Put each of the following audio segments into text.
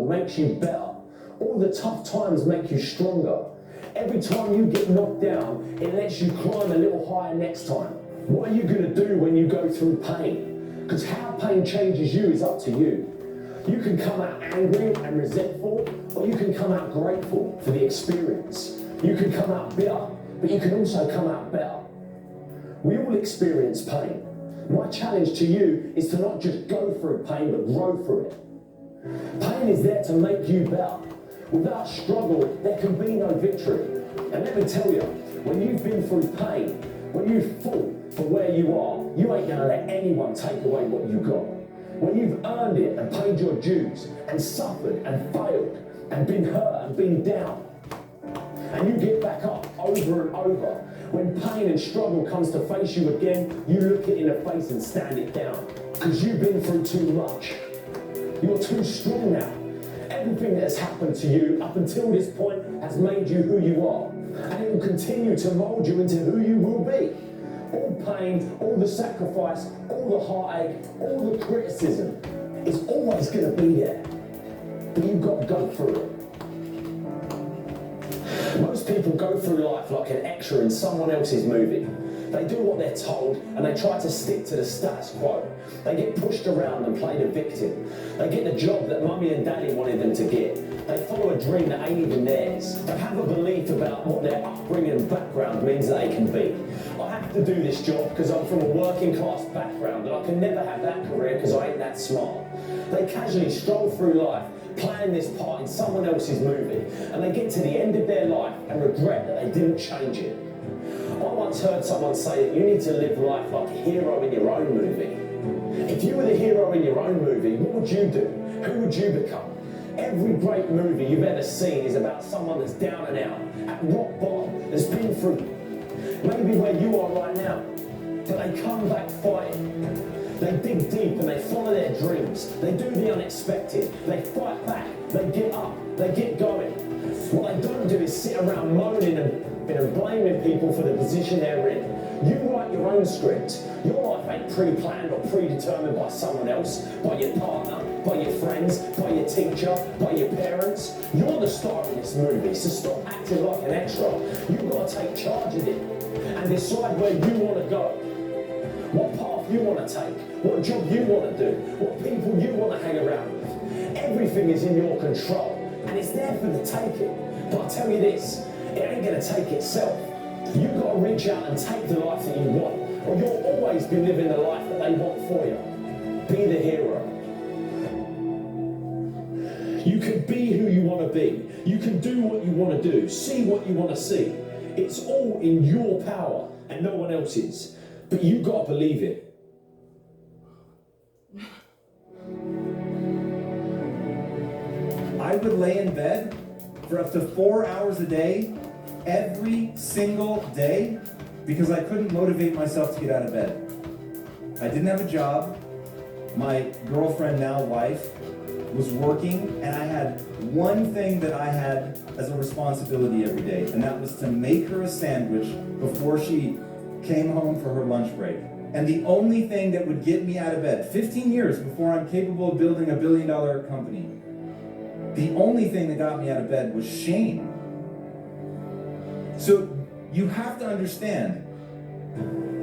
struggle makes you better. All the tough times make you stronger. Every time you get knocked down, it lets you climb a little higher next time. What are you going to do when you go through pain? Because how pain changes you is up to you. You can come out angry and resentful, or you can come out grateful for the experience. You can come out bitter, but you can also come out better. We all experience pain. My challenge to you is to not just go through pain, but grow through it. Pain is there to make you better. Without struggle, there can be no victory. And let me tell you, when you've been through pain, when you've fought for where you are, you ain't gonna let anyone take away what you got. When you've earned it and paid your dues and suffered and failed and been hurt and been down, and you get back up over and over, when pain and struggle comes to face you again, you look it in the face and stand it down. Because you've been through too much. You're too strong now. Everything that has happened to you up until this point has made you who you are. And it will continue to mold you into who you will be. All pain, all the sacrifice, all the heartache, all the criticism is always going to be there. But you've got to go through it. Most people go through life like an extra in someone else's movie. They do what they're told and they try to stick to the status quo. They get pushed around and play the victim. They get the job that mummy and daddy wanted them to get. They follow a dream that ain't even theirs. They have a belief about what their upbringing and background means that they can be. I have to do this job because I'm from a working class background and I can never have that career because I ain't that smart. They casually stroll through life playing this part in someone else's movie, and they get to the end of their life and regret that they didn't change it. I once heard someone say that you need to live life like a hero in your own movie. If you were the hero in your own movie, what would you do? Who would you become? Every great movie you've ever seen is about someone that's down and out, at rock bottom, that's been through maybe where you are right now, but they come back fighting. They dig deep and they follow their dreams. They do the unexpected. They fight back. They get up. They get going. What they don't do is sit around moaning and blaming people for the position they're in. You write your own script. Your life ain't pre-planned or predetermined by someone else, by your partner, by your friends, by your teacher, by your parents. You're the star in this movie, so stop acting like an extra. You've got to take charge of it and decide where you want to go. What path you want to take, what job you want to do, what people you want to hang around with. Everything is in your control, and it's there for the taking. But I tell you this, it ain't going to take itself. You've got to reach out and take the life that you want, or you'll always be living the life that they want for you. Be the hero. You can be who you want to be. You can do what you want to do, see what you want to see. It's all in your power and no one else's. But you've got to believe it. I would lay in bed for up to 4 hours a day, every single day, because I couldn't motivate myself to get out of bed. I didn't have a job. My girlfriend, now wife, was working, and I had one thing that I had as a responsibility every day, and that was to make her a sandwich before she came home for her lunch break. And the only thing that would get me out of bed, 15 years before I'm capable of building $1 billion company, the only thing that got me out of bed was shame. So you have to understand,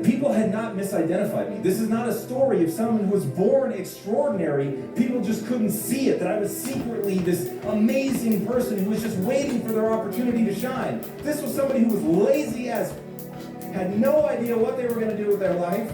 people had not misidentified me. This is not a story of someone who was born extraordinary. People just couldn't see it, that I was secretly this amazing person who was just waiting for their opportunity to shine. This was somebody who was lazy as had no idea what they were going to do with their life.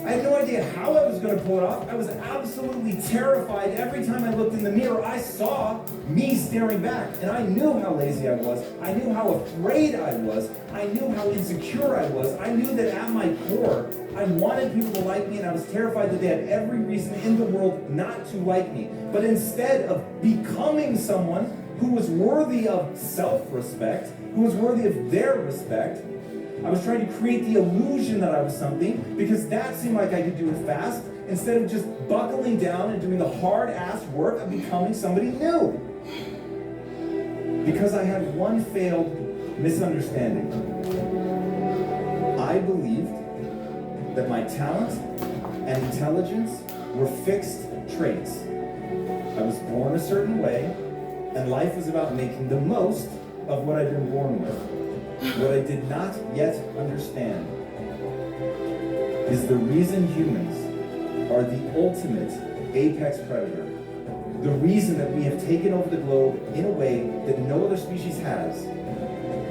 I had no idea how I was going to pull it off. I was absolutely terrified. Every time I looked in the mirror, I saw me staring back. And I knew how lazy I was. I knew how afraid I was. I knew how insecure I was. I knew that at my core, I wanted people to like me, and I was terrified that they had every reason in the world not to like me. But instead of becoming someone who was worthy of self-respect, who was worthy of their respect, I was trying to create the illusion that I was something, because that seemed like I could do it fast, instead of just buckling down and doing the hard-ass work of becoming somebody new. Because I had one failed misunderstanding. I believed that my talent and intelligence were fixed traits. I was born a certain way, and life was about making the most of what I'd been born with. What I did not yet understand is the reason humans are the ultimate apex predator. The reason that we have taken over the globe in a way that no other species has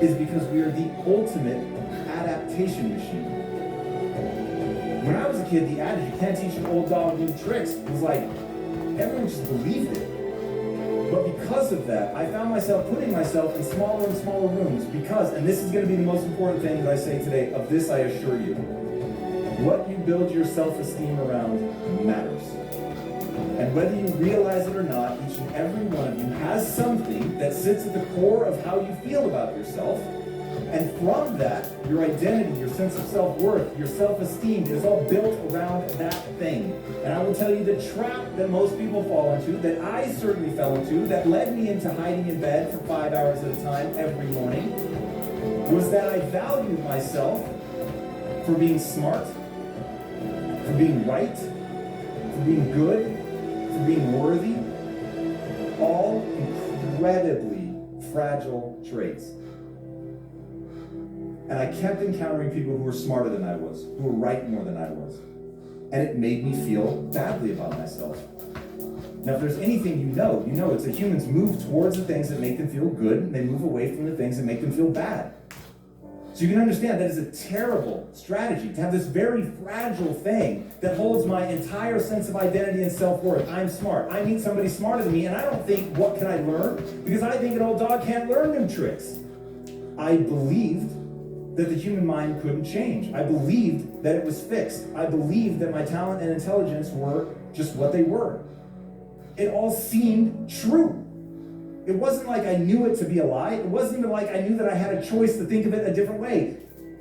is because we are the ultimate adaptation machine. When I was a kid, the adage, you can't teach an old dog new tricks, was like, everyone just believed it. But because of that, I found myself putting myself in smaller and smaller rooms because, and this is going to be the most important thing that I say today, of this I assure you, what you build your self-esteem around matters. And whether you realize it or not, each and every one of you has something that sits at the core of how you feel about yourself. And from that, your identity, your sense of self-worth, your self-esteem is all built around that thing. And I will tell you the trap that most people fall into, that I certainly fell into, that led me into hiding in bed for 5 hours at a time every morning, was that I valued myself for being smart, for being right, for being good, for being worthy. All incredibly fragile traits. And I kept encountering people who were smarter than I was, who were right more than I was. And it made me feel badly about myself. Now, if there's anything you know it's that humans move towards the things that make them feel good, and they move away from the things that make them feel bad. So you can understand that is a terrible strategy, to have this very fragile thing that holds my entire sense of identity and self-worth. I'm smart. I meet somebody smarter than me, and I don't think, what can I learn? Because I think an old dog can't learn new tricks. I believed that the human mind couldn't change. I believed that it was fixed. I believed that my talent and intelligence were just what they were. It all seemed true. It wasn't like I knew it to be a lie. It wasn't even like I knew that I had a choice to think of it a different way.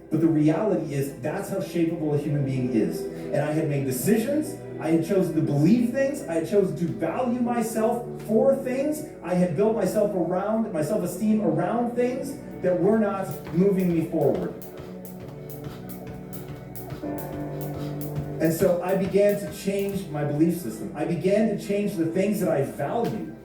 But the reality is, that's how shapeable a human being is. And I had made decisions. I had chosen to believe things. I had chosen to value myself for things. I had built myself around, my self-esteem around things that were not moving me forward. And so I began to change my belief system. I began to change the things that I valued.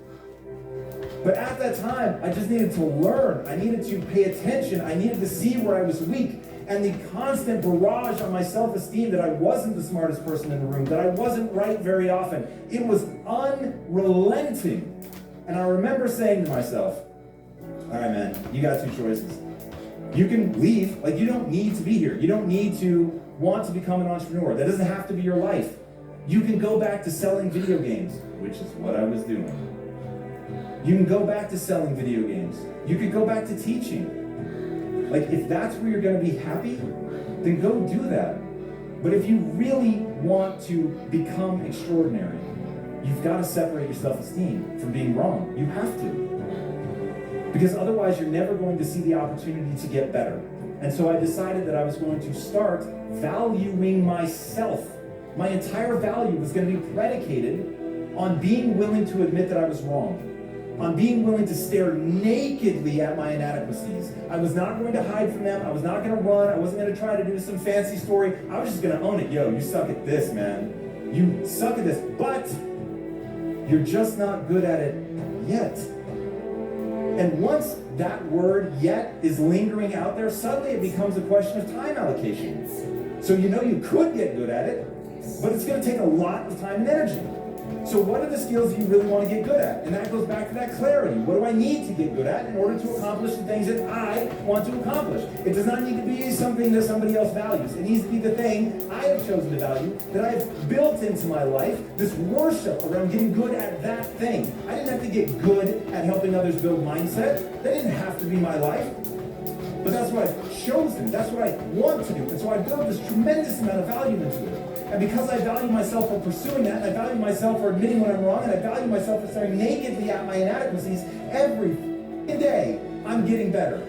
But at that time, I just needed to learn. I needed to pay attention. I needed to see where I was weak. And the constant barrage on my self-esteem that I wasn't the smartest person in the room, that I wasn't right very often, it was unrelenting. And I remember saying to myself, all right, man, you got two choices. You can leave, like you don't need to be here. You don't need to want to become an entrepreneur. That doesn't have to be your life. You can go back to selling video games, which is what I was doing. You can go back to selling video games. You could go back to teaching. Like, if that's where you're going to be happy, then go do that. But if you really want to become extraordinary, you've got to separate your self-esteem from being wrong. You have to. Because otherwise, you're never going to see the opportunity to get better. And so I decided that I was going to start valuing myself. My entire value was going to be predicated on being willing to admit that I was wrong. On being willing to stare nakedly at my inadequacies. I was not going to hide from them. I was not going to run. I wasn't going to try to do some fancy story. I was just going to own it. Yo, you suck at this, man. You suck at this. But you're just not good at it yet. And once that word yet is lingering out there, suddenly it becomes a question of time allocation. So you know you could get good at it, but it's going to take a lot of time and energy. So what are the skills that you really want to get good at? And that goes back to that clarity. What do I need to get good at in order to accomplish the things that I want to accomplish? It does not need to be something that somebody else values. It needs to be the thing I have chosen to value, that I've built into my life, this worship around getting good at that thing. I didn't have to get good at helping others build mindset. That didn't have to be my life. But that's what I've chosen. That's what I want to do. And so I built this tremendous amount of value into it. And because I value myself for pursuing that, and I value myself for admitting when I'm wrong, and I value myself for staring nakedly at my inadequacies, every day I'm getting better.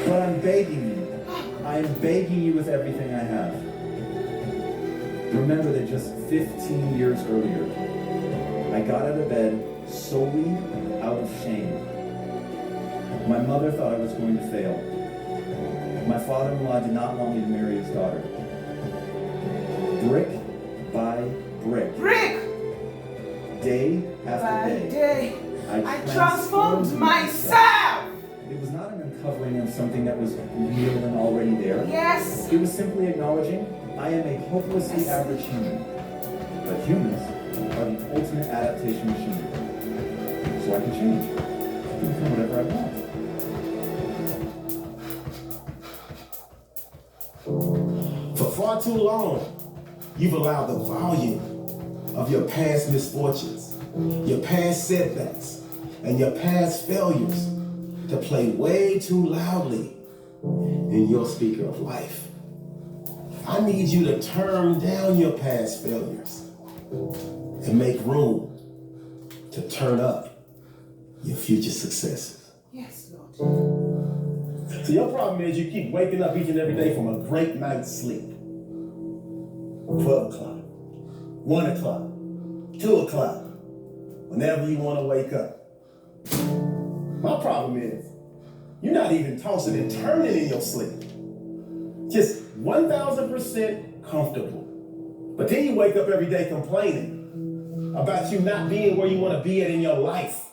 But I'm begging you. I am begging you with everything I have. Remember that just 15 years earlier, I got out of bed solely out of shame. My mother thought I was going to fail. My father-in-law did not want me to marry his daughter. Brick by brick. Brick! day after day, I transformed myself. It was not an uncovering of something that was real and already there. Yes. It was simply acknowledging I am a hopelessly average human. But humans are the ultimate adaptation machine. So I can change. I can become whatever I want. For far too long, you've allowed the volume of your past misfortunes, your past setbacks, and your past failures to play way too loudly in your speaker of life. I need you to turn down your past failures and make room to turn up your future successes. Yes, Lord. So your problem is you keep waking up each and every day from a great night's sleep. 12 o'clock, 1 o'clock, 2 o'clock, whenever you want to wake up. My problem is you're not even tossing and turning in your sleep. Just 1,000% comfortable. But then you wake up every day complaining about you not being where you want to be at in your life.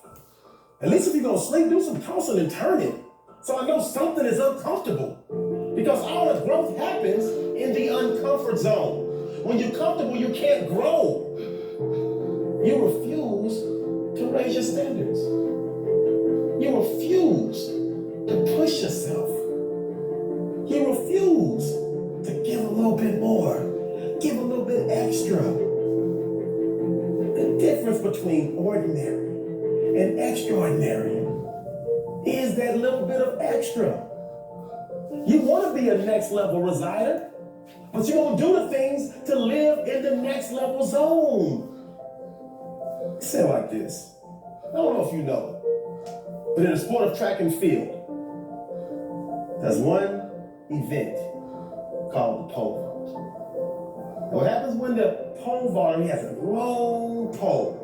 At least if you're going to sleep, do some tossing and turning. So I know something is uncomfortable. Because all the growth happens in the uncomfort zone. When you're comfortable, you can't grow. You refuse to raise your standards. You refuse to push yourself. You refuse to give a little bit more, give a little bit extra. The difference between ordinary and extraordinary is that little bit of extra. You want to be a next level resider, but you won't do the things to live in the next level zone. Say it like this. I don't know if you know it, but in the sport of track and field, there's one event called the pole vault. And what happens when the pole vaulter, he has a long pole,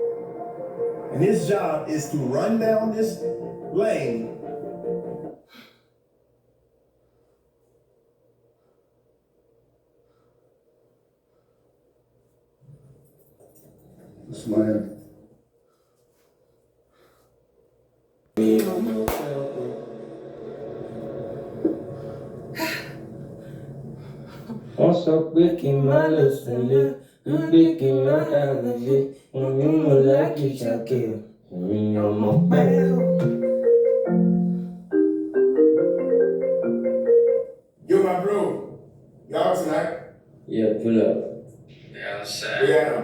and his job is to run down this lane Smile. Wọ́n sọ pé kí n má lọ sílé, wípé kí n má dàgbé, èmi mo láìkí ṣàkè, èmi ọmọ pẹ́. Yo, my bro. Y'all tonight? Yeah, pull up. Yeah, sir. Yeah.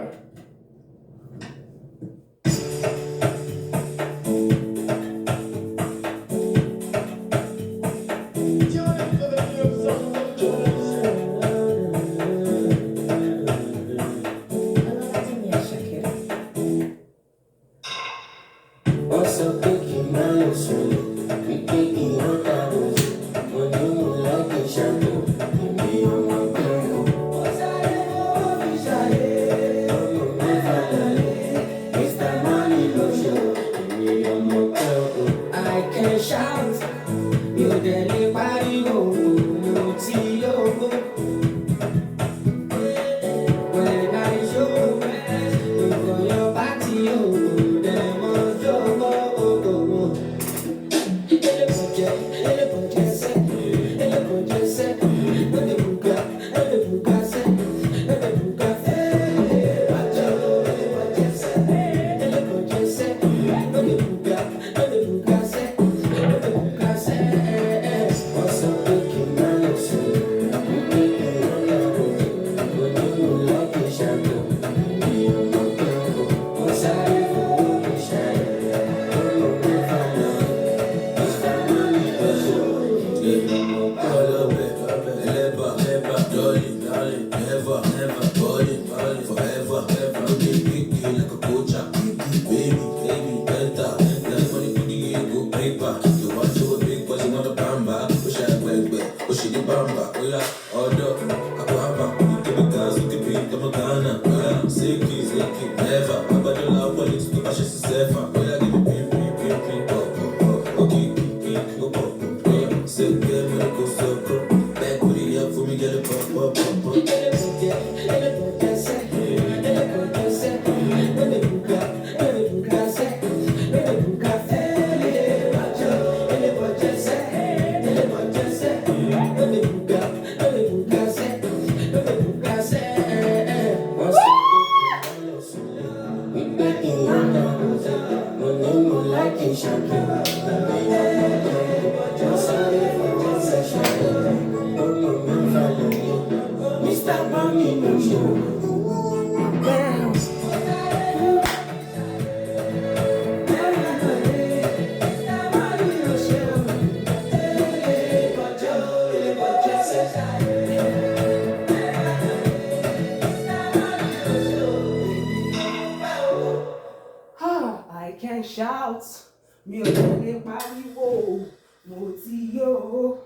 Wọ́n sọ pé kí n má lọ sílé, wípé kí n má dàgbé, èmi mo láìkí ṣàkè, èmi ọmọ pẹ́. Wọ́n sáré owó fi ṣàyè, ọmọ mẹ́fà lálẹ́, Mr. Money ló ṣe, èmi ọmọ pẹ́. I can shout, mi ò dẹ̀ lè pariwo, mo ti yóò. When I show you for your party, them on your We making your dance. Money more like a champion. Just sorry for one session. Oh, my man, follow me. Mr. Money, no show. I can shout, mi ò lè pariwo, mo ti yó.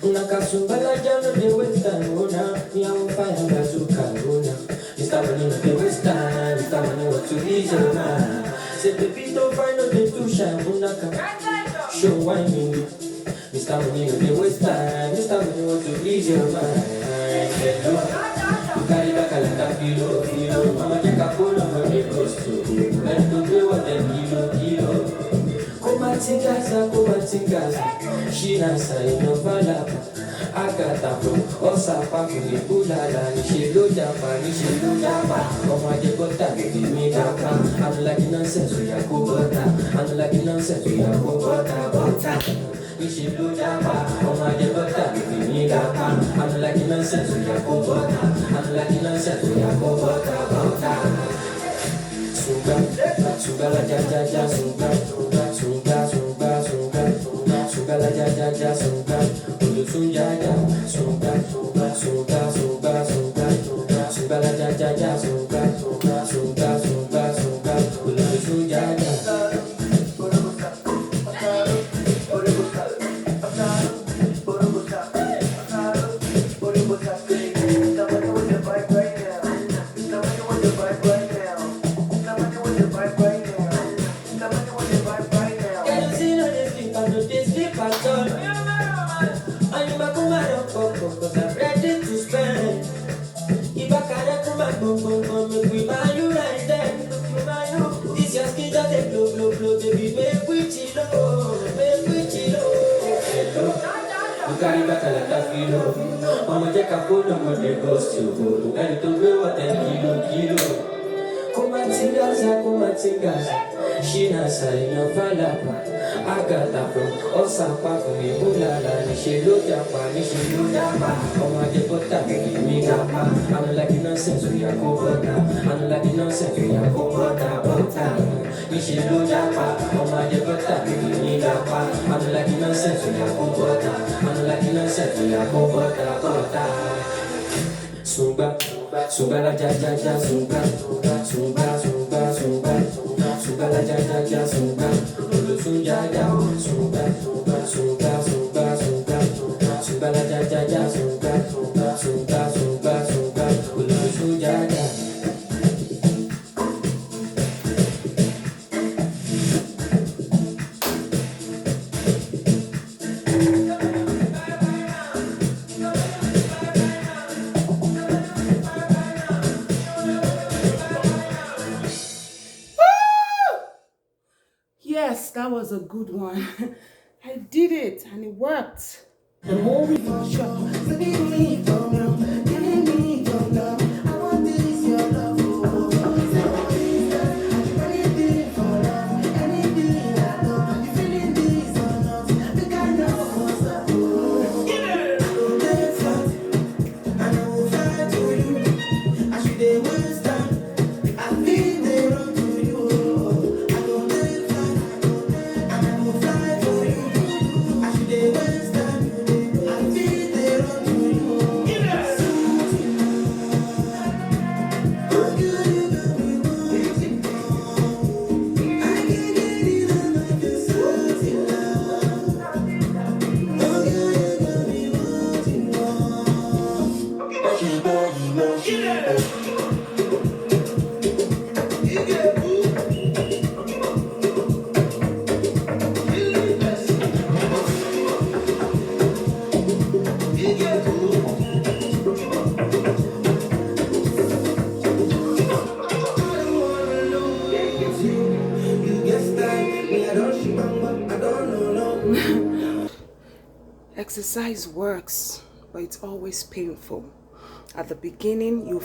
Una casumbala ya no de vuelta una, mi hago fire la azúcar una. Está bonito de vuelta, está bonito to ease your mind. Se te pito fine de tu una capa, show wine. Está bonito de vuelta, está bonito to ease your mind. Hello, carry back a la filo, mama ya capola no me costo. Pero tu veo de kilo. Kumatingaza, Shinasa inovalapa, Agata bro, Osapa kulipulala, Nishilo japa, Omage bota, me gapa, I'm like nonsense, we are kubota, I'm like nonsense, we are bota. Nishilo japa, Omage bota, me gapa, I'm like nonsense, we are kubota, I'm like nonsense, we are bota. Suga la ja suga la ja suga ulu suga la ja suga ulu suga. Carry back a lot of filo. Mama take a phone number they ghost you. And to be what kilo. Kumatingaza, Shinasa inovalapa, Agata from Osapa kulipulala, Nishilo japa, Omage bota, me gapa, I'm like nonsense, we are kubota, I'm like nonsense, we are bota. Nishilo japa, Omage bota, me gapa, I'm like nonsense, we are kubota, I'm like nonsense, we are bota. Suga la ja suga la ja suga ulu suga la ja suga ulu suga. Yes, that was a good one. I did it and it worked. The more we For sure. Give me your love. I want this your love. Anything for love, anything I love. You feeling this or not? We can know what's up. I will get fat and I will fly to you. I should they waste time. I think they run to you. I will get fat and I will fly for you. I should they waste time. I think they run to you. Oh, you got me wanting more. I can't get enough of this wanting love. Oh, you got me wanting more. Everybody loves you. You get Exercise works, but it's always painful. At the beginning, you